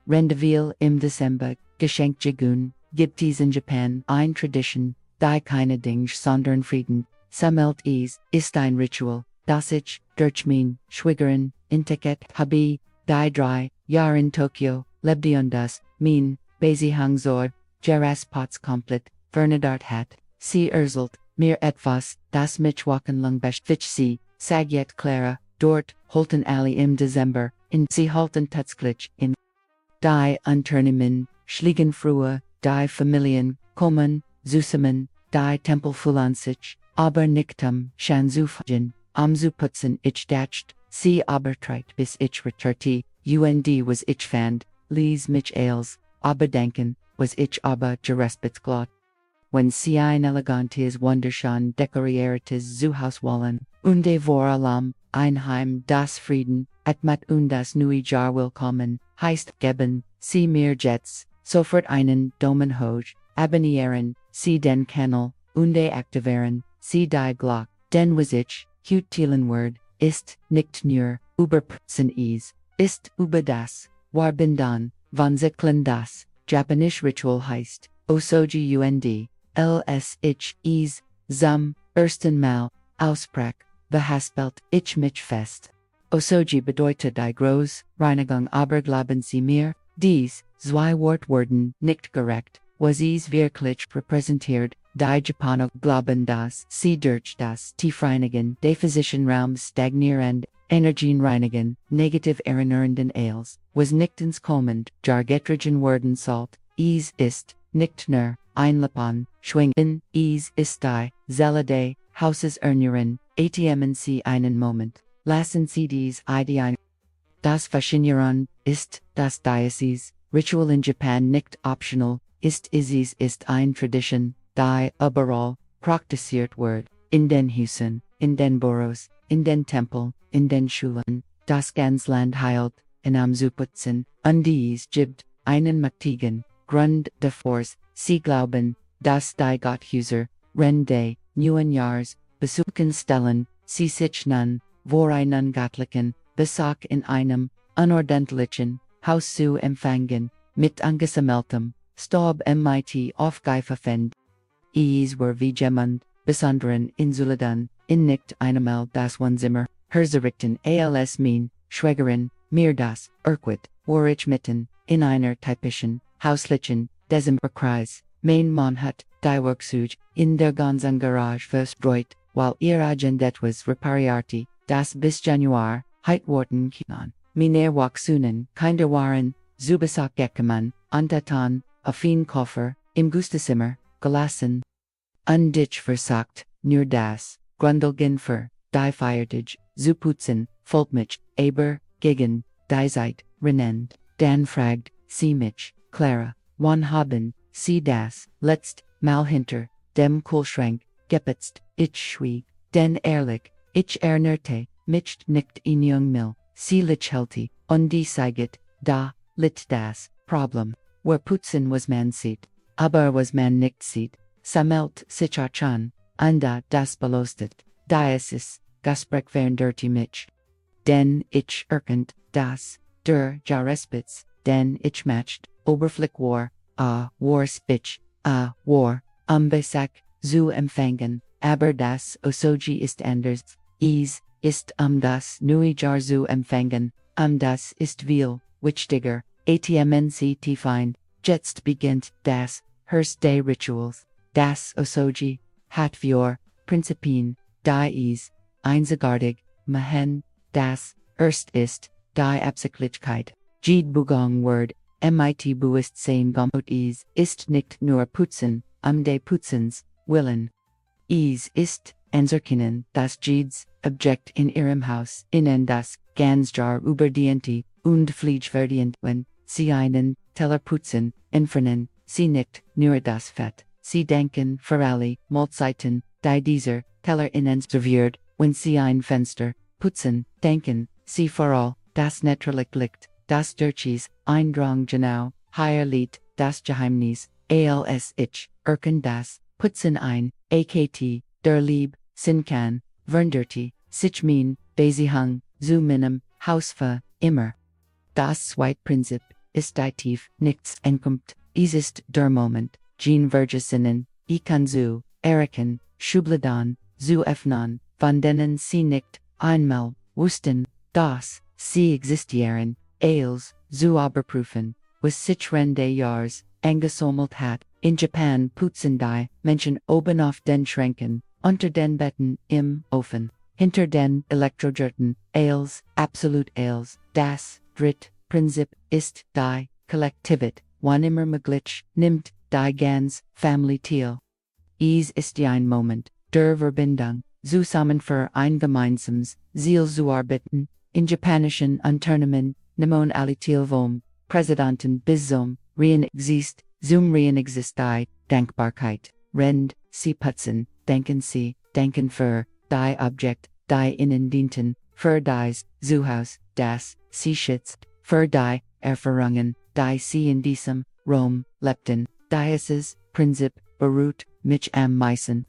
Rendezvous im Dezember, Geschenkjagun, gibt es in Japan eine Tradition, die keine Dinge sondern Frieden, sammelt ist ein Ritual, das ich, durch mein Schwiegerin, entdeckt habe, die 3 Jahre in Tokio, lebte und das, mein, Beziehung zur, Jahrespots komplett, vernedert hat, sie erzählt, mir etwas, das mich wochenlang beschäftigt, sagt Clara, dort, holten alle im Dezember, in sie holten tatsächlich in die Unternehmen, schlägen früher, die Familien, kommen, zusammen, die Tempel fühlen sich, aber nicht schon zu zu putzen ich dacht, sie aber treibt bis ich returte, und was ich fand, lies mich als, aber denken, was ich aber gerespet glot. Wenn sie ein elegantes wunderschön dekoriertes Zuhause wollen, und vor allem, ein Heim das Frieden, atmat und das neue Jahr willkommen, heißt geben, sie mir jetzt, sofort einen Daumen hoch, abonnieren, sie den Kanal, und aktivieren, sie die Glock, denn was ich, hutilen Wort, ist, nicht nur, überputzen ist über das, warbinden, wann das, Japanisch Ritual heißt, Osoji ich zum ersten Mal, aussprach, verhaspelt ich mich fest. Osoji bedeutet die große Reinigung, aber glauben Sie mir, dies, zwei Wortwörter nicht gerecht, was es wirklich repräsentiert, die Japaner glauben dass sie durch das Tiefreinigen des physischen Raums stagnierend, Energien reinigen, negativ erinnernden als, was nicht ins kommend, jargetrigen worden salt, ist, nicht nur, einlappen, schwingen, ist die, Zelle Hauses erneuern, atmen Sie einen Moment, lassen Sie dies ein. Das Faszinieren ist, das Diocese, Ritual in Japan nicht optional, ist ein Tradition, die überall, praktiziert wird, in den Husen, in den Boroughs, in den Tempeln, in den Schulen, das ganze Land heilt, in zu putzen, und dies gibt, einen mächtigen, Grund davor, sie glauben, dass die Gotthäuser, Rende, neuen Jahres, besuchen stellen, sie sich nun, vor einen göttlichen, Besuch in einem, unordentlichen, Haus zu empfangen, mit angesammeltem, Staub mit aufgepfeffend. Es war wie jemand, besonderen Insuleden, in nicht einmal das Wohnzimmer, herzurichten als mein, Schwägerin, mir das, war ich mitten, in einer typischen, hauslichen, Dezemberkreis, mein Mann hat, die Werkzeuge, in der ganzen Garage verstreut, while ihr Agendetwas reparierte, das bis Januar, heit worden kinan, meine Wachsunen, kinder waren, zu Besuch gekommen, untertan, auf ein Koffer, im Gustezimmer, gelassen. Und ich versagt, nur das, Grundelgen für, die Feiertage, zu putzen, folgt mich, aber, gegen, die Zeit, renend, dann fragt, sie mich, Clara, wann haben, sie das, letzt, mal hinter, dem Kühlschrank, gepetzt, ich schwieg, denn ehrlich, ich erinnerte, mich nicht in Jungmil, sie lichelte, und die Seiget, da, lit das, Problem, where putzen was man sieht, aber was man nicht sieht, sammelt sich an, und das belostet, Diocese, Gespräch verhinderte mich. Denn ich erkennt, dass, der Jahrespitz, den ich matcht, oberfläch war spitch, war, Besuch, zu empfangen, aber das Osoji ist anders, ist das neue Jahr zu empfangen, das ist viel, wichtiger, atmen Sie find, jetzt beginnt das, Herst des Rituals, das Osoji, hat für, Prinzipien, die einzigartig, machen, das, erst ist, die Absichtlichkeit, jed Bugang Word, mit Bewusstsein gomot ist nicht nur putzen, de putzens, willen. Ist, enserkennen, das jedes, Objekt in ihrem Haus, innen das, ganz Jahr überdiente, und verdient, wenn, sie einen, Teller putzen, entfernen, sie nicht, nur das Fett, sie denken, für alle, Mahlzeiten, die dieser, Teller innen serviert, wenn sie ein Fenster, putzen, denken, sie vor all, das natürlich liegt, das Durchis, Eindrang genau, higher Lied, das Geheimnis, als ich, erken das, putzen ein, akt, der Lieb, Sinkan, Verndurti, sich mein, Beziehung, zu meinem, Hausfa, immer. Das Zweitprinzip, ist die tief, nichts entkommt, is ist der Moment, Jean Vergesinnen, ich zu, Eriken, Schubladan, zu öffnen, von denen sie nicht, einmal, wussten, dass, sie existieren, als, zu überprüfen, was sich rende Jahrs, angesammelt hat, in Japan putzen die Menschen oben auf den Schränken, unter den Betten, im Ofen, hinter den Elektrogeräten, als, absolut als, das, Prinzip, ist, die, Kollektivit, wann immer möglich, nimmt, die ganz, Family teil. Is ist ein Moment, der Verbindung, zusammen für ein gemeinsames Ziel zu arbeiten, in japanischen Unternehmen, nimon alle Tilvom, Präsidenten bis zum Rein-Exist, zum Rein-Exist die Dankbarkeit, Rend, sie putzen, denken für, die Objekt, die innen dienten, für dies, Zuhause, das, sie schützt, für die Erfahrungen, die sie in diesem Rom lebten, dieses Prinzip beruht mich am meisten.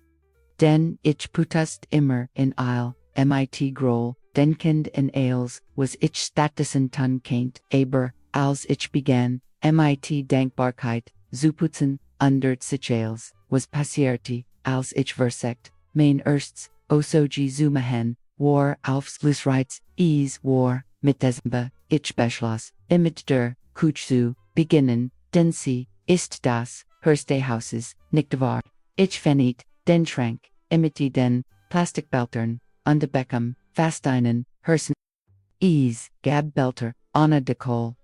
Denn ich putast immer in Eil, mit groll, denkend in als, was ich stattdessen tun kennt, aber, als ich begann, mit Dankbarkeit, zu putzen, undert sich als, was passierte, als ich versekt, mein erstes, Osoji zu machen, war aufs Losreiz, is war, mit desbe, ich beschloss, mit der, zu, beginnen, denn sie, ist das, Hörste Hauses, nicht wahr, ich fenit, den Schrank, mit den, Plastikbeltern, und Beckham, fast einen, Hersen, is, gab Belter, Anna Deckel,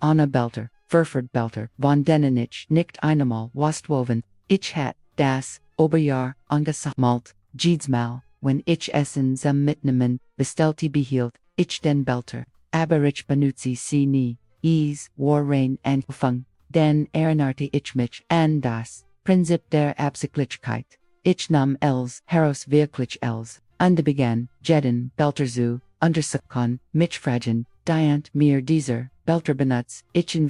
Anna Belter, Verford Belter, von denen ich nicht einmal wastwoven, ich hat, das, Oberjahr, angesammelt, jedsmal, wenn ich Essen zum Mitnehmen, bestellte behielt, ich den Belter, aber ich benutze sie nie, is, war rein angefangen, denn erinnerte ich mich an das Prinzip der Absichtlichkeit. Ich nahm els heraus wirklich els, und begann, jeden Belter zu untersuchen, mich fragen, diant mir dieser Belter benutzt, ich in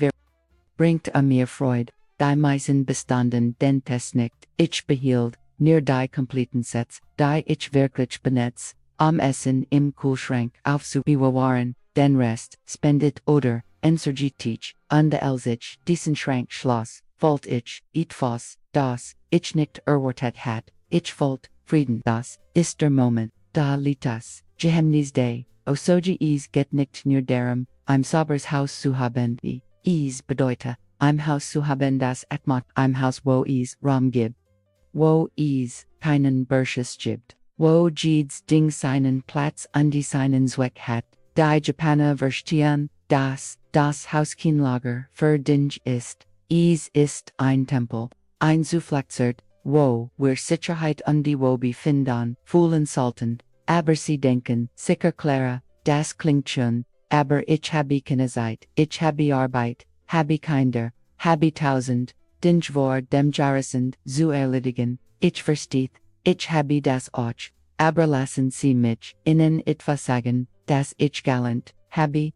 bringt mir Freude, die meisten bestanden den Test nicht, ich behielt, nur die kompletten Sets, die ich wirklich benutzt, Essen im Kühlschrank aufzubewahren, den Rest, spendet oder, ensorgit und als ich diesen Schrank schloss, wollt ich, etwas, das, ich nicht erwartet hat, ich wollt, Frieden, das, ist der Moment, da liegt das, Geheimnis day, Osoji is get nicht nur darum, ein sauberes Haus zu haben, wie, is bedeute, ein Haus zu haben das atmat, ein Haus wo is Raum gibt. Wo is, keinen Bersches gibt, wo jedes Ding seinen Platz und die seinen Zweck hat, die Japaner verstehen, das Hauskinlager für Dinge ist, ist ein Tempel, ein Zufluchtsort, wo wir Sicherheit und die wo befinden, fühlen sollten, aber sie denken, sicher Clara, das klingt schon, aber ich habe keine Zeit, ich habe Arbeit, habe Kinder, habe tausend, Dinge vor dem Jahresen zu erledigen, ich versteht, ich habe das auch, aber lassen Sie mich Ihnen etwas sagen, das ich galant habe.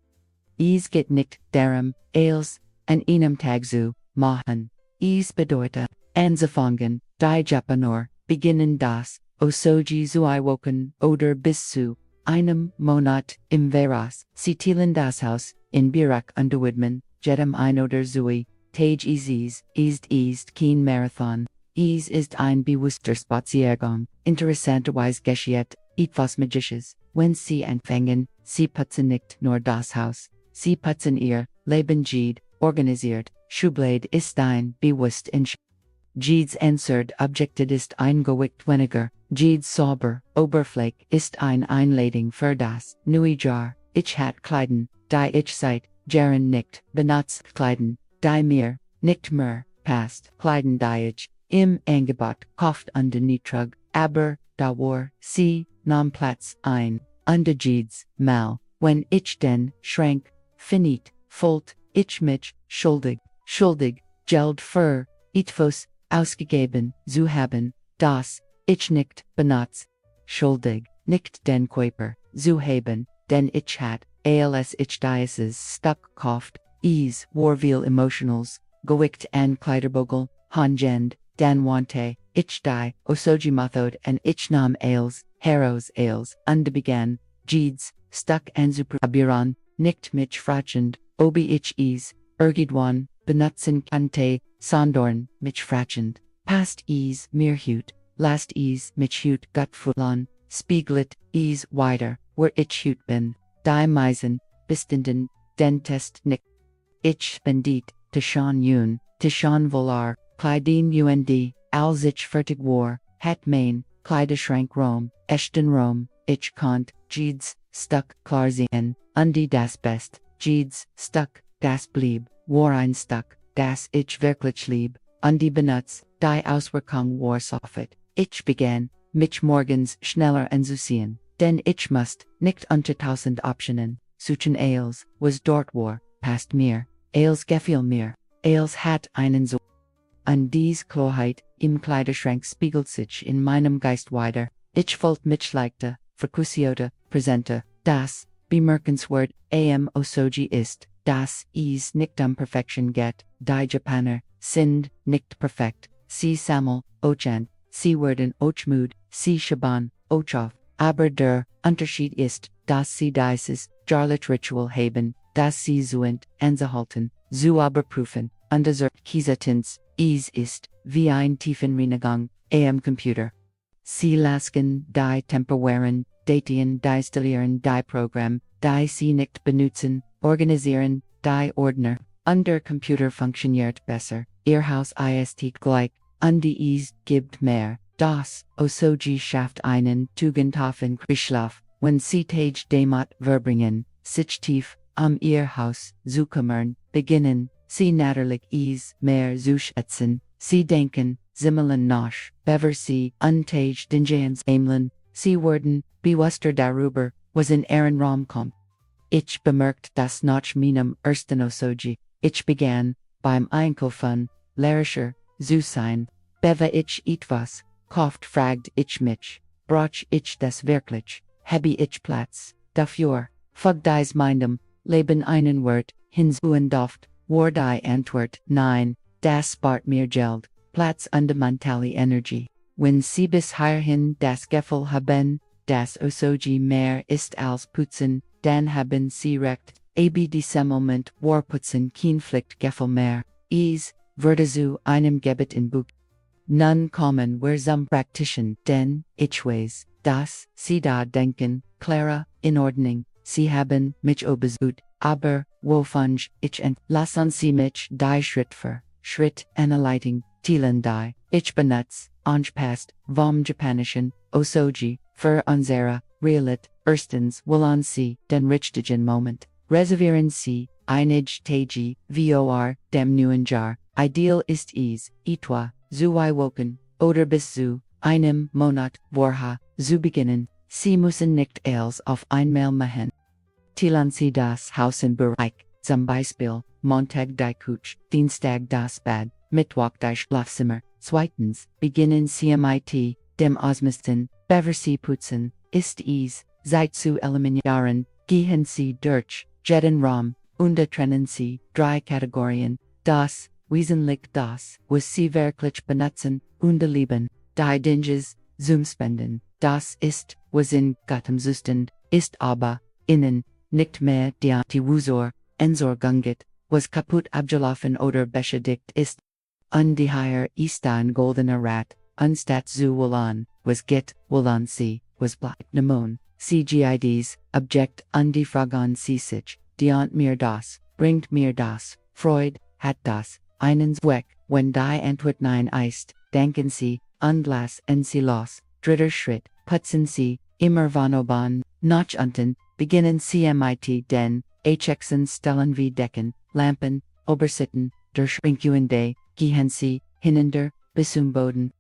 Es geht nicht darum, als an einem Tag zu machen. Es bedeutet, anzufangen, die Japaner beginnen das Osoji zu iwoken oder bis zu einem Monat im Voraus. Sie teilen das Haus in Birak unterwidmen, jedem ein oder zwei Tage ist kein Marathon. Es ist ein bewusster Spaziergang, interessanterweise geschieht etwas Magisches, wenn Sie anfangen, Sie putzen nicht nur das Haus, Sie putzen ihr Leben jed, organisiert, Schublade ist ein bewusst in Jedes answered objected ist eingewickt weniger, jedes sauber, Oberfläche ist ein Einladung für das neue Jahr, ich hat Kleiden, die ich seit Jahren nicht benutzt Kleiden, die mir nicht mehr passt, Kleiden die ich im Angebot kauft und niedrig, aber da war sie nahm Platz ein, und jedes Mal, wenn ich den Schrank finit, fühlt ich mich schuldig, Geld für etwas ausgegeben zu haben, das ich nicht benutzt, schuldig, nicht den Käufer zu haben, denn ich hat, als ich dieses Stück kauft, es war viel Emotionals, gewickt an Kleiderbogel, Hanjend, dan wante, ich die, Osoji Mathod and ich nam als, heraus als, und begann, jedes, Stück an zu probieren, nicht mich fragend, ob ich es, Irgendwann, benutzen Kante, Sondorn, mich fragend, past ease, mirhut, last ease, mich hut, gutfulan, spieglet, ease, wider, where ich hut bin, die meisen, bestinden, den test nick. Ich bendit, schon un, schon volar, kleidin und, als ich fertig war, hat mein, Kleiderschrank Rom, echten Rom, ich konnt, Jeeds, stuck, klarsehen, undi das best, Jeeds, stuck, das blieb, war ein stuck, das ich wirklich lieb, undi benutz, die Auswirkung war sofort, ich begann, mich morgens schneller anzusehen, denn ich musst, nicht unter 1000 Optionen, suchen als, was dort war, passt mir, als gefiel mir, als hat einen so. An dies Klarheit im Kleiderschrank spiegelt sich in meinem Geist wider, ich wollt mich leichte, verkusiote, präsente, das, bemerkenswert, Osoji ist, das is nicht Perfection geht, die Japaner, sind, nicht perfekt, sie Samuel, Ochant, sie werden Ochmut, sie Shaban, Ochof, aber der Unterschied ist, dass sie dieses, Jarlet Ritual haben, dass sie zuend, anzuhalten, zu überprüfen, unser Kiesatins, ist, wie ein Tiefenreinigung, am Computer. Sie lasken, die Temperwaren, Datien, die Stillieren, die Programm, die sie nicht benutzen, organisieren, die Ordner. Under Computer funktioniert besser, ihr Haus ist gleich, und die gibt mehr, das, Osoji schafft einen Tugendhafen Krischlaf, wenn sie Tage Demat verbringen, sich tief, ihr Haus, zu kümmern, beginnen, sie natürlich mehr zu schätzen, sie denken, simmelen nach, bever sie, untage dingens aimlen, sie werden, bewusster darüber, was in ihren Raum kommt. Ich bemerkt das nach meinem ersten Osoji, ich begann, beim Einkaufen, leerischer, zu sein, beva ich etwas, kauft fragt ich mich, brauch ich das wirklich, habe ich Platz, dafür, fug dies meinem, Leben einen Wert, hinzuendoft, war die Antwort, nein, das spart mir Geld, Platz und mentale Energie. Wenn Sie bis hierhin das Gefühl haben, das Osoji mehr ist als Putzen, dann haben Sie recht, ab diesem Moment war Putzen kein Pflichtgefühl mehr, würde zu einem Gebet in Buch. Nun kommen wir zum Praktischen, denn, ich weiß, dass Sie da denken, Clara, in Ordnung, Sie haben mich obesucht, aber, wovon ich lassen Sie mich die Schritt für Schritt analyting, teilen die, ich benutze, angepasst, vom Japanischen, Osoji, für unsere, Realit, erstens wollen Sie den richtigen Moment, reservieren Sie, einige Tage, vor, dem neuen Jahr, ideal ist etwa, zu woken, oder bis zu, einem Monat, vorher, zu beginnen, Sie müssen nicht als auf einmal machen. Teilen Sie das Haus in Bereich, zum Beispiel, Montag die Küche, Dienstag das Bad, Mittwoch das Schlafzimmer. Zweitens, beginnen Sie mit dem Ausmisten, bever Sie putzen, ist seit zu eliminieren, gehen Sie durch, jeden Raum, und trennen Sie, drei Kategorien, das, wesentlich das, was Sie wirklich benutzen, und lieben, die Dinges, zum Spenden, das ist, was in gutem Zustand, ist aber, innen, nicht mehr die Wusor, Entsorgung geht, was kaputt abgelaufen oder beschädigt ist. Und die hier ist ein goldener Rat, anstatt zu wollen, was geht, wollen Sie, was bleibt nemon, CGIDs, Objekt und die Fragen Sie sich, dient mir das, bringt mir das, Freud, hat das, einen Zweck, wenn die Antwort nein ist, denken Sie, und lassen Sie los, dritter Schritt, putzen Sie, immer Vanobahn, nach unten, beginnen Sie mit den, Hexen stellen wie Decken, Lampen, Obersitten, der Schrinkende, gehen Sie, hinder, bis zum Boden.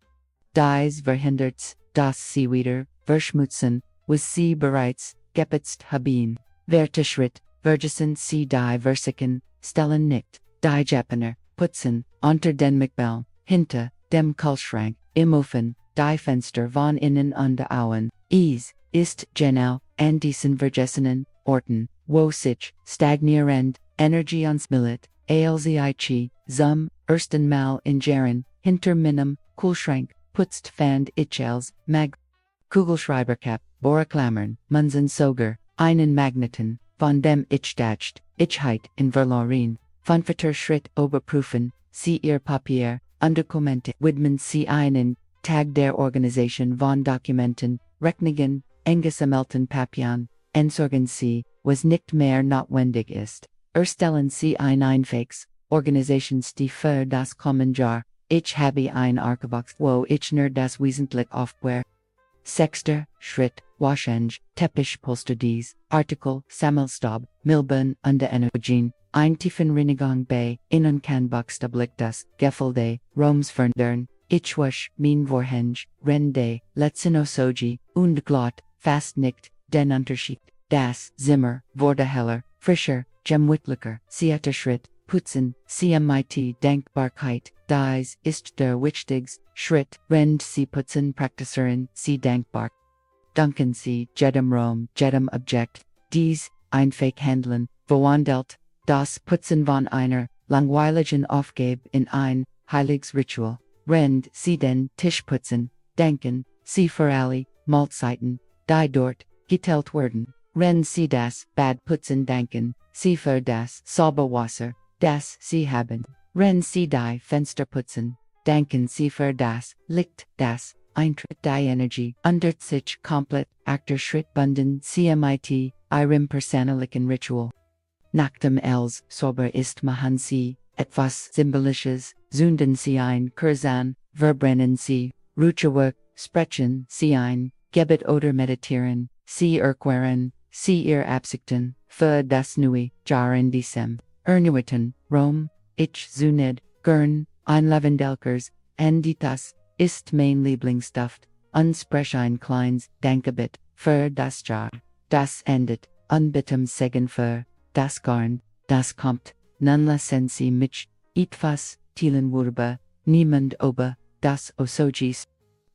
Dies verhindert's, dass Sie wieder, verschmutzen, was Sie bereits, geputzt haben. Vierter Schritt, vergessen Sie die Versiken, stellen nicht, die Japaner, putzen, unter den Mickbell, hinter, dem Kühlschrank, im Ofen, die Fenster von innen und außen, ist genau, an diesen vergessenen, Orten, wo sich, stagnierend, Energie ans Millet, alzich, zum, ersten Mal in Jahren, hinter meinem, Kühlschrank, putzt fand ich als, Kugelschreiberkap, Bohrerklammern, Munsen sogar, einen Magneten, von dem ich dacht, ich heit in verloren, Funfetter Schritt Oberprüfen, Sie Ihr Papier, Undokumente widmen Sie einen Tag der Organisation von Dokumenten, Rechnungen, Eingesammelten Papieren, Entsorgen Sie, was nicht mehr notwendig ist. Erstellen Sie ein Einfaches, Organisations die für das kommende Jahr. Ich habe ein Archivox, wo ich nur das Wesentliche aufbewahre. Sechster Schritt, Waschange, Teppichpolster dies, Artikel, Sammelstab, Milben und Energien, ein Tiefenreinigung bei, Ihnen kann buchstablich das Gefilde, Roms verndern, ich wasch, mein Vorhänge, Rende, letzten Osoji, und glatt, fast nicht, den Unterschied, das Zimmer, wurde heller, frischer, gemütlicher, siebter Schritt, Putzen, CMIT Denkbarkeit, dies ist der wichtigste Schritt, wenn Sie putzen praktizieren, Sie denkbar. Duncan Sie jedem Raum, jedem Objekt, dies, einfach handeln, verwandelt, das Putzen von einer, langweiligen Aufgabe in ein, heiliges Ritual. Rend Sie den Tisch putzen, denken, Sie für alle, Mahlzeiten, die dort, geteilt werden. Rend Sie das Bad putzen denken, Sie für das Sauberwasser, das Sie haben. Rend Sie die Fenster putzen, denken Sie für das Licht, das Eintritt die Energie, undert sich komplett, Achter Schritt bunden CMIT, Ihrem persönlichen Ritual. Nach dem Els sauber ist machen Sie, etwas Symbolisches, zünden Sie ein Kurzan, verbrennen Sie, Ruhewerk, sprechen Sie ein, Gebet oder meditieren, Sie erqueren, Sie Ihr Absichten, für das neue Jahr in diesem, Erneuten, Rom, ich zuned, gern, einlevendelkers, das ist mein Lieblingsduft, unsprech ein kleines Dankgebet, für das Jahr, das endet, unbitem Segen für, das Garn, das kommt, nun lassen Sie mich, etwas, teilen worüber, niemand ober, das Osojis.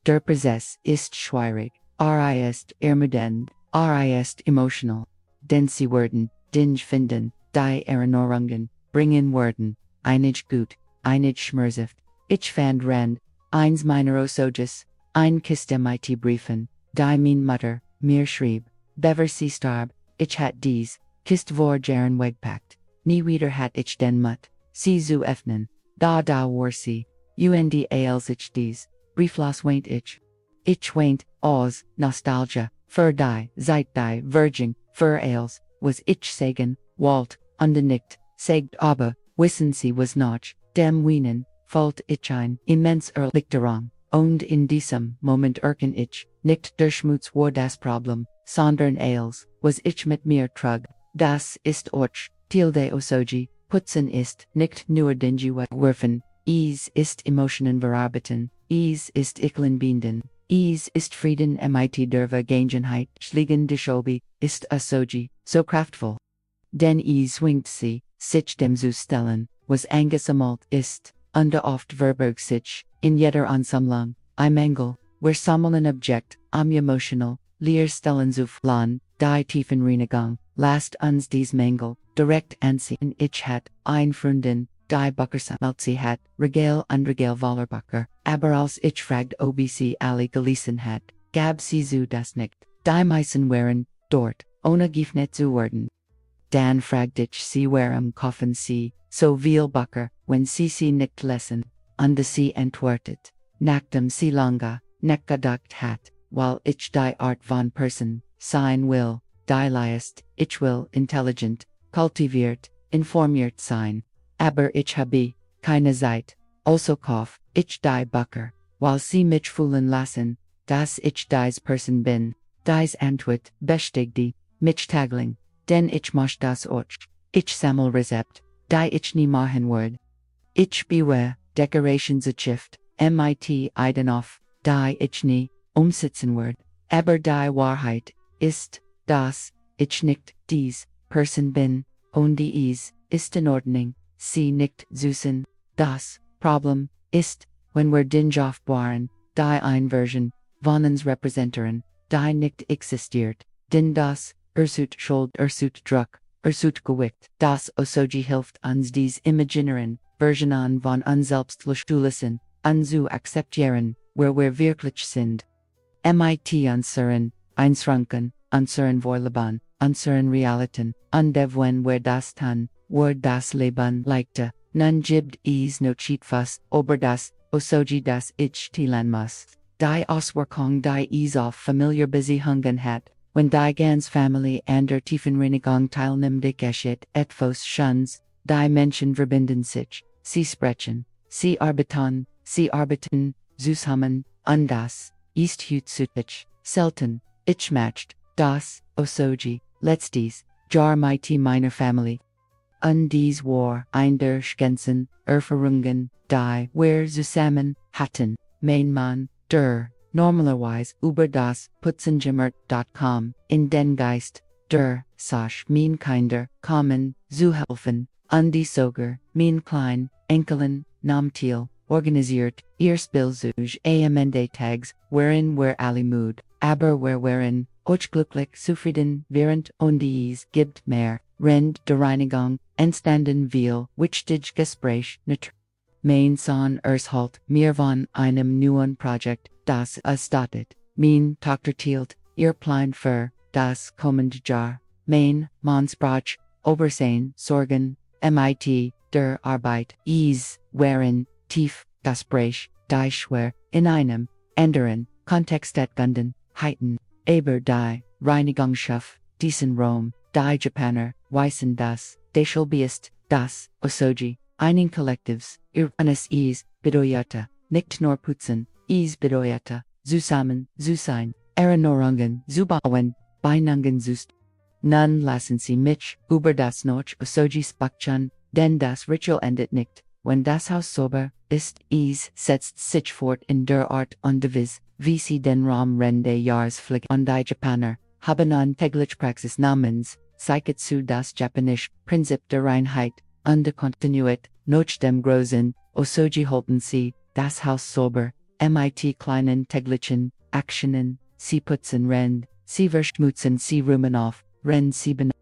Der Prozess ist schwierig, ist ermüdend, ist emotional, denn Sie werden, Dinge finden, die Erinnerungen, bringen werden, einig gut, einig schmerzhaft, ich fand Rand, eins meiner Osojis, ein Kiste mit Briefen, die mein Mutter, mir schrieb, bever sie starb, ich hat dies, Kist vor Jahren wegpackt, nie wieder hat ich den Mut, sie zu öffnen, da war sie, und als ich dies, Brieflos weint ich. Ich weint, aus, Nostalgia, für die, seit die Virgin, für als, was ich sagen, Walt, nicht, sagt aber, wissen Sie was noch, dem Wienen, fällt ich ein, immens Erleichterung, und in diesem Moment erken ich, nicht der Schmutz war das Problem, sondern als, was ich mit mir trug. Das ist och, tilde Osoji, putzen ist, nicht nur dinge werfen, ist Emotionen verarbeiten, ist Iklen binden, ist Frieden mit der Vergangenheit, schliegen Dishobi, ist Osoji, so kraftvoll. Denn swingt sie, sich dem zu stellen, was angesammelt ist, und oft verberg sich, in jeder Ansammlung, Mangel, wir sammeln Objekt, emotional, leerstellen zu flan, die Tiefenreinigung, lasst uns dies Mangel, direkt ansehen. Ich hat, ein Freundin, die Buckersammelt sie hat, Regale und Regale Wallerbucker, aber als ich fragt ob sie alle gelesen hat, gab sie zu das nicht, die meisten waren, dort, ohne Giefnet zu werden. Dan fragt ich sie warum kaufen sie, so viel Bucker, wenn sie nicht lesen, und sie antwortet, nachdem sie lange, nachgedacht hat, weil ich die Art von Person, sein will, die leist, ich will intelligent, kultiviert, informiert sein, aber ich habe, keine Zeit, also kauf, ich die Bucker, weil sie mich fühlen lassen, dass ich dies Person bin, dies Antwort, bestätigte, mich tagling, denn ich mach das och, ich sammel Rezept, die ich nie machen werde. Ich bewe, Decorations achift, mit Eiden auf, die ich nie, umsetzen werde, aber die Wahrheit, ist, dass, ich nicht, dies, Person bin, und die ist in Ordnung, sie nicht süßen, das, Problem, ist, wenn wir Dinge aufbauen, die Version, von uns repräsentieren, die nicht existiert, denn das, Schuld, Druck, Gewicht, das Osoji hilft uns dies imaginären, Versionen von uns selbst loszulassen, zu akzeptieren, wer wir wirklich sind. Mit unseren, Einschränken, unseren Vorlieben, unseren Realitäten, und wenn wir das tun, Word das Leben leichter, nun gibt es no Cheatfuss, ober das Osoji das ich tilan muss. Die Auswirkung die es auf familiar Beziehungen hat, wenn die ganz Familie an der tiefen Reinigung teilnimmt geschieht etwas Schönes, die Menschen verbinden sich, sie sprechen, sie arbeiten, zusammen, und das ist heutzutage selten, ich matcht, das Osoji, letztes, Jahr mit meiner Familie. Und dies war ein der schönsten Erfahrungen, die wir zusammen hatten, mein Mann, der normalerweise über das Putzengemert.com in den Geist der Sach mein Kinder kommen zu helfen, und die Sogar mein klein Enkelin Namtil organisiert ihr Spielzeug am Ende Tags, wherein wir alle mood, aber wir waren auch glücklich zufrieden während und es gibt mehr Rend der Reinigung entstanden viel wichtig Gespräch nicht. Mein Sohn halt mir von einem neuen Projekt, das startet. Mein Tochter tielt ihr Plan für das kommende Jahr. Mein Mann sprach Obersehen Sorgen, mit der Arbeit is wherein tief Gespräch, die schwer in einem anderen Kontext etgunden, heiten, aber die Reinigungsschaft, diesen Rom, die Japaner, wissen das, Deschelbeist, das, Osoji, einen Kollektivs, eines is, bedeutet, nicht nur putzen, is bedeutet, zusammen, zu sein, Erinnerungen, zu bauen, Beinungen zust. Nun lassen Sie mich über das noch Osoji sprechen, denn das Ritual endet nicht, wenn das Haus sauber ist, es setzt sich fort in der Art und Weise, wie Sie den Raum Rende Jahrespflege und die Japaner, haben an täglich Praxis namens, Psychet zu das Japanische Prinzip der Reinheit, und der Kontinuität, noch dem großen, Osoji halten Sie, das Haus sauber, mit kleinen täglichen, Aktionen, Sie putzen Rend, Sie verschmutzen Sie räumen auf, Rend Sie benennen.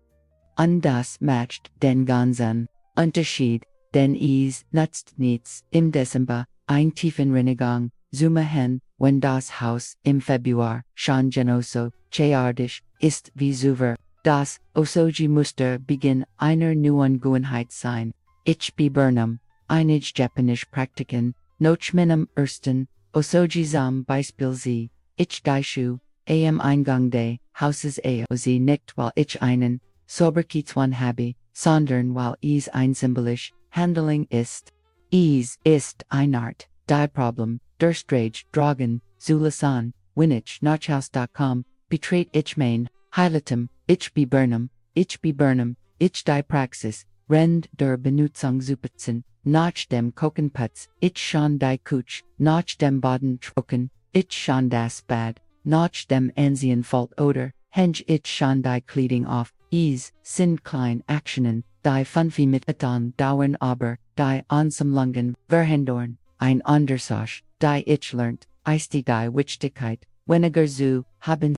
Und das matcht den ganzen Unterschied, denn es nutzt nichts, im Dezember, ein tiefen Reinigung, Sumahen, wenn das Haus im Februar schon genoso, cheardisch, ist wie Zuver. Das Osoji Muster Beginn einer neuen Gewohnheit sein. Ich bernam, einige Japanisch Praktiken, noch meinem ersten, Osoji zum Beispiel sie, ich daishu, am Eingang des Hauses sie nicht weil ich einen, Soberkeitswan habe, sondern weil es ein symbolisch, Handling ist. Es ist eine Art, die Problem, der Strage, Drogen, Zulasan, Winich, Nachhaus.com, betreut ich mein, Heilatum, ich bernam, ich die Praxis, Rend der Benutzung zuputzen, nach dem Kokenputz, ich schon die Kuch, nach dem Boden trocken, ich schon das Bad, nach dem Ansehen Fault oder, henge ich schon die Kleidung auf, es sind klein Aktionen, die 5 Minuten dauern aber, die Ansammlungen verhindern, ein Andersach, die ich lernt, ist die Wichtigkeit, weniger zu haben.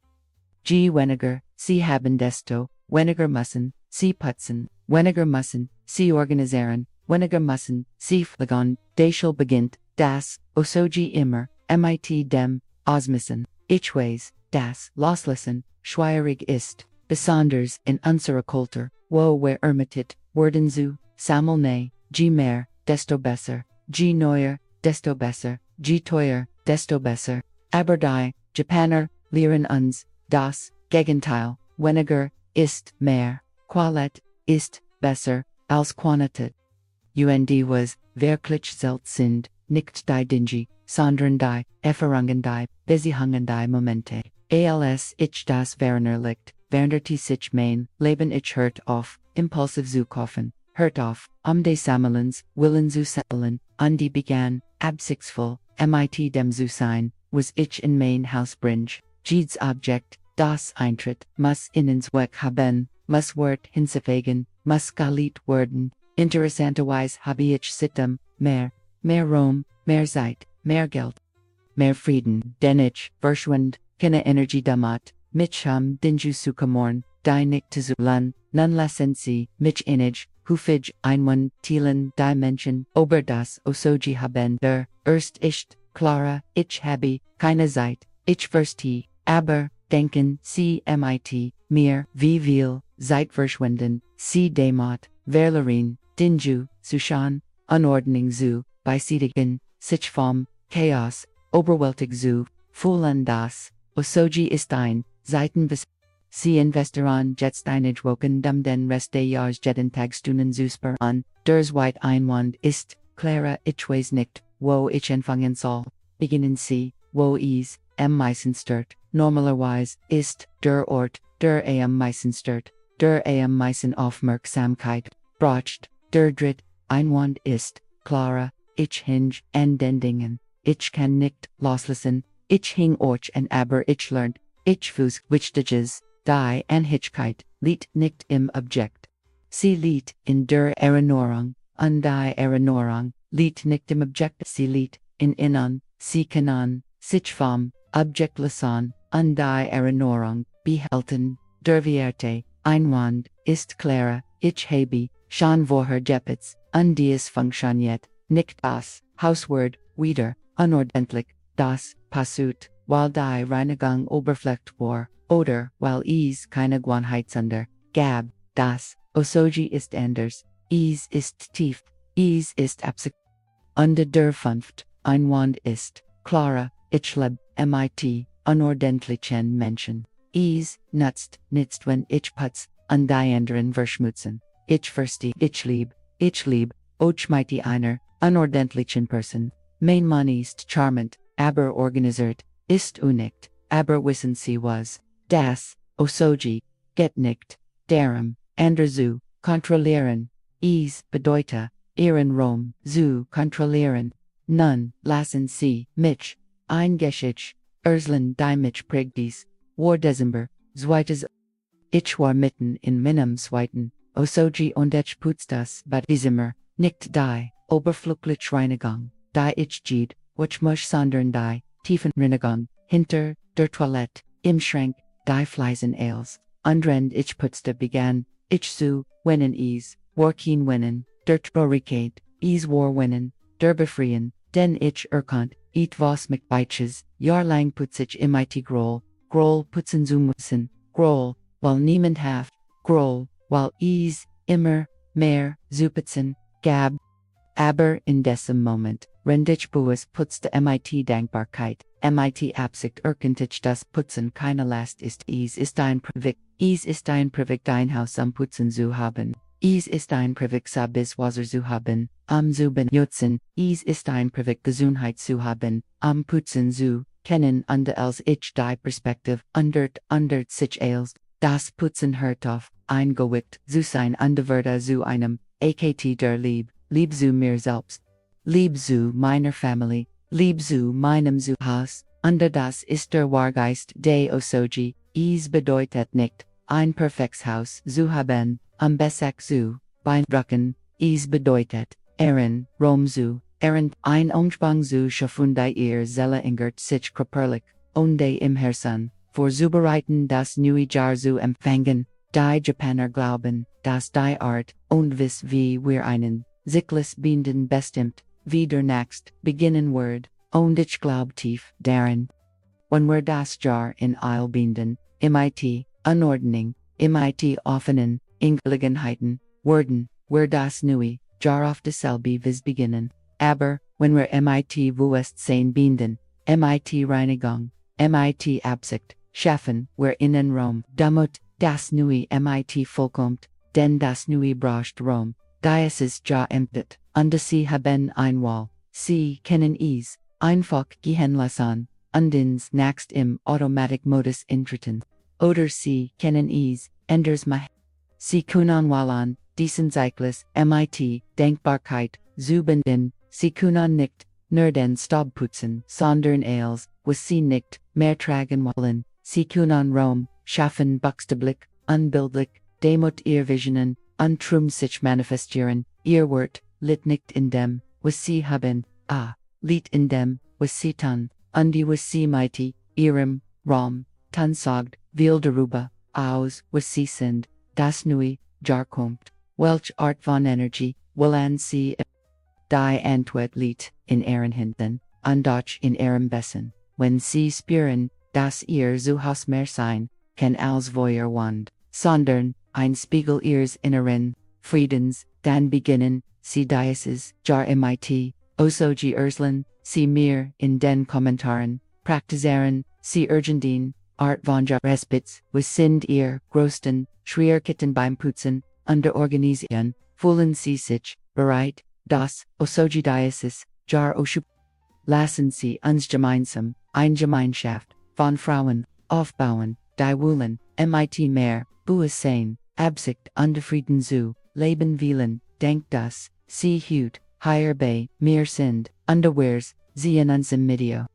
Weniger, sie haben desto, weniger müssen, sie putzen, weniger müssen, sie organisieren, weniger müssen, sie pflegen, Deschel beginnt, das, Osoji immer, mit dem, Ausmissen, ich weiß, das, loslassen, schwierig ist, besonders in unserer Kultur, wo wir ermittet, werden zu, sammeln, mehr, desto besser, neuer, desto besser, teuer, desto besser, aber die, Japaner, lehren uns, das Gegenteil, weniger, ist mehr, Qualität, ist besser, als Quantität. Und was, wirklich selten, nicht die dingy, sondern die, Erfahrungen die, Beziehungen die Momente, als ich das verinnerlicht, während sich mein Leben ich hört auf, impulsiv zu kaufen, hört auf, des Sammelns, willen zu setteln, und die begann, absichtsvoll, mit dem zu sein, was ich in mein Haus bringe. Jedes Objekt, das eintritt, muss innens Weg haben, muss Wort hinzufügen, muss geliebt werden. Interessanterweise habe ich seitdem mehr Raum, mehr Zeit, mehr Geld, mehr Frieden, denn ich verschwend, keine Energie damit, mich den zu kommen, die nicht zu zulan, nun lassen Sie mich innig, hufig einwan tielen die Menschen, ober das Osoji haben der, erst ist, Clara, ich habe, keine Zeit, ich verstehe, aber, denken Sie mit, mir, wie viel, Zeit verschwenden, Sie demot, Verlerin, Dinju, Sushan, Unordning zu, Beisidigen, Sichform, Chaos, Oberwältig zu, Fuhlen das, Osoji ist ein, Seitenvis. Sie Investoren jetzt eingewogen den Rest des Jahres jeden Tag Stunden Zusper an, ders White Einwand ist, Clara ich weiß nicht, wo ich anfangen soll. Beginnen Sie, wo is, meisten stört, normalerweise, ist, der Ort, der meisten stört, der meisten Aufmerksamkeit, braucht, der Dritt, Einwand ist, Clara, ich hinge, an den Dingen, ich kann nicht, loslassen, ich hing och and aber ich lernt, ich fuß wichtiges, die Anhichkeit, liegt nicht im Objekt. Sie liegt in der Erinnerung, und die Erinnerung, liegt nicht im Objekt. Sie liegt in Innern, sie kann sich vom Objekt lassen, und die Erinnerung, behalten, der Werte, Einwand, ist Clara, ich habe, schon vorher gepitzt, und dies funktioniert, nicht das, Hauswort, wieder, unordentlich, das, passiert, weil die Reinigung oberflächlich war, oder, weil es keine Gewohnheitssünder gab, das, Osoji ist anders, es ist tief, es ist absicht. Unter der Fünft, Einwand ist, Clara, ich leb, mit, unordentlichen Menschen. Es nützt, wenn ich putz, und die anderen verschmutzen. Ich verstehe, ich lieb, och mit einer, unordentlichen Person. Mein Mann ist charmant, aber organisiert, ist unikt, aber wissen Sie was, das, Osoji, geht nicht, darum, zu kontrollieren, es bedeutet, ihren Raum zu kontrollieren. Nun, lassen Sie mich, eingeschickt, Erslen die mich prägt dies, war Dezember, zweites. Ich war mitten in meinem zweiten, Osoji und ich putzt das Bad Dezember, nicht die, oberflächliche Reinigung, die ich geht, which muss sondern die, tiefen Reinigung, hinter, der Toilette, im Schrank, die Fleisen Ales, und ich putzte begann, ich zu, wennen es, war kein wennen, der Traurigkeit, es war wennen, der Befreien, denn ich erkannt, etwas mit Beiches, jahrlang putz ich mit Groll putzen zu müssen, Groll, weil niemand haft, Groll, weil es, immer, mehr, zu putzen, gab. Aber in diesem Moment, ich bewusst putzte mit Dankbarkeit, mit Absicht erkannte ich, dass Putzen keine Last ist. Es ist ein Privileg, dein Haus am Putzen zu haben. Es ist ein Privileg, bis Wasser zu haben, am zu benutzen. Es ist ein Privileg, Gesundheit zu haben, am Putzen zu kennen und als ich die Perspektive undert sich als, das Putzen hört auf, eingewickt zu sein und wird zu einem, akt der Lieb zu mir selbst, Lieb zu meiner Familie, Lieb zu meinem Zuhause, und das ist der Wahrgeist des Osoji, es bedeutet nicht, ein perfektes Haus zu haben, am Besack zu beeindrucken, es bedeutet, Rom zu, ein Umsprung zu schaffen, der ihr Seele engert sich körperlich, und im Herzen, vorzubereiten das neue Jahr zu empfangen, die Japaner glauben, dass die Art, und wie wir einen, Sickles beenden bestimmt, wie der nächste, beginnen wird, und ich glaub tief, daran. Wenn wir das Jahr in beenden, mit, Unordnung, mit offenen, Angelegenheiten, werden, wir das neue, Jahr auf dasselbe wie beginnen, aber, wenn wir mit Bewusstsein beenden, mit Reinigung, mit Absicht, schaffen, wir innen Raum, damit, das neue mit vollkommt, denn das neue braucht Raum. Diocese ja emptet, und sie haben einmal, sie kennen es, einfach gehen lassen, und ins nächst im Automatic-Modus eintreten. Oder sie kennen es, enders mah. Sie können wallen, diesen Zyklus, mit, Dankbarkeit, zubinden, sie können nicht, nur den Staub putzen, sondern als, was sie nicht, mehr tragen wollen, sie können Raum, schaffen buchstäblich, unbildlich, demut ihr Visionen, und sich manifestieren, ihr Wort, lit nicht in dem, was sie haben, lit in dem, was sie tun, und die was sie mit, ihrem, Raum, tun sagt, viel darüber, aus, was sie sind, das neue, Jahr kommt, welch Art von Energie, wollen sie, die Antwort liegt, in ihren Händen, und doch in ihrem Bessen, wenn sie spüren, dass ihr Zuhause mehr sein, kann als Feuer Wand, sondern, ein Spiegel ihres Inneren, Friedens, dann beginnen, Sie dieses, Jahr mit, Osoji Sie mir, in den Kommentaren, praktiseren, Sie irgendein, Art von Respits, was sind ihr, größten, Schwierigkeiten beim Putzen, organisieren, fühlen Sie sich, bereit, das, Osoji dieses, Jahr Lassen Sie uns gemeinsam, eine Gemeinschaft, von Frauen, aufbauen, die wollen, mit mehr, Bewusstsein, Absicht und Frieden zu, leben wollen, denkt das, Sie hüt, hier bei, mir sind, underwears, Sie in unserem Video.